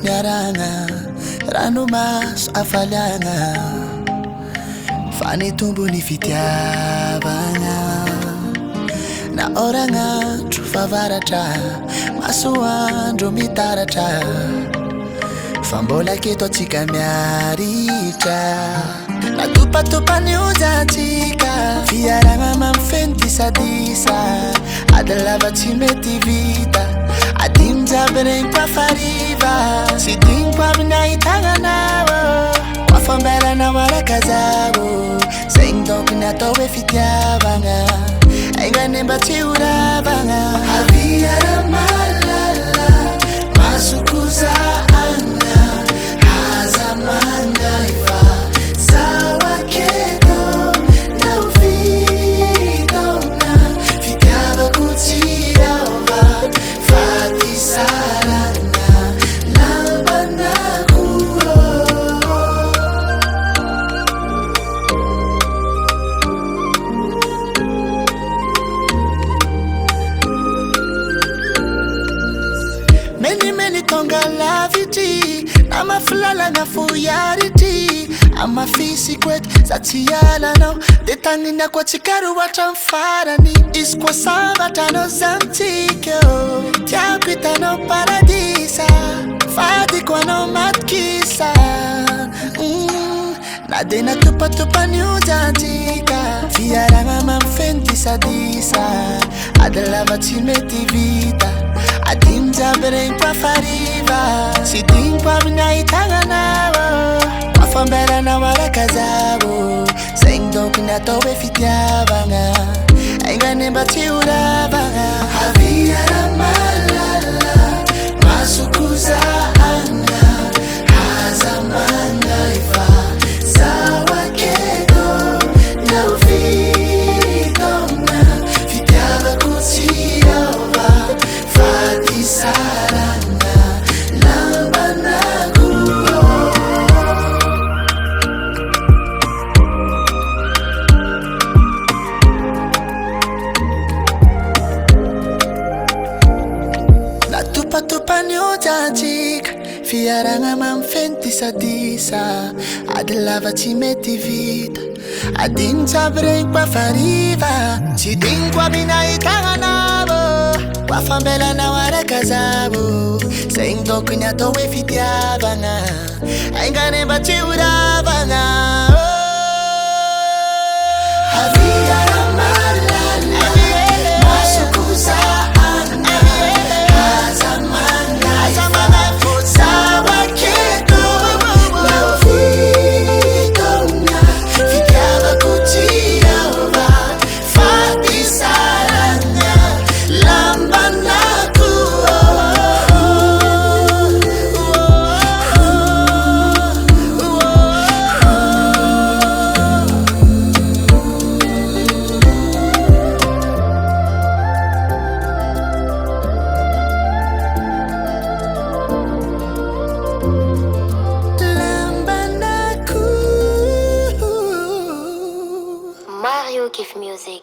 niaragna, ranomaso afaliagna, fanitumbony fitiavagna. Na oragnandro favaratra, masoandro mitaratra, fa mbola keto atsika miaritra. Natopatopany ojatsika, fiaragna mamifeno disadisa, ady lava tsy mety vita, adiny jiaby regny mpafariva, sy diniko amin'ny ahitagnanao, koafambelanao araka zao, zegny donc ny atao hoe fitiavagna, aignane mba tsy horavagna. Aviara malala, masokoza agna, haza mandaiva, zawa kedo na uvidona, fitiavako tsy raova, faty sarana, lambanako. Many tonga lavitry, na mafilalagna foyaritry, ama fisikweky za tsy ialanao, de tagniniako atsika roatra amy farany, izy koa sambatranao zantsika tiako hitanao paradisa, fadiko anao matokisa. Na de natopatopany ojatsika, fiaragna mamifeno disadisa, ady lava tsy mety vita, adiny jiaby regny mpafariva, sy diniko amin'ny ahitagnanao, koafambelanao araka zao, zegny donc ny atao hoe fitiavagna, aignane mba tsy horavagna. Aviara malala, masokoza agna, haza mandaiva, zawa kedo na uvidona, fitiavako tsy raova, faty sarana, lambanako. Natopatopany ojatsika, fiaragna mamifeno disadisa, ady lava tsy mety vita, adiny jiaby regny mpafariva, tsy diniko amin'ny ahitagnanao, koafambelanao araka zao, zegny donc ny atao hoe fitiavagna, aignane mba tsy horavagna. Aviara malala, masokoza agna, haza mandaiva, zawa kedo na uvidona, fitiavako tsy raova, faty sarana, lambanako. Mario Give Music.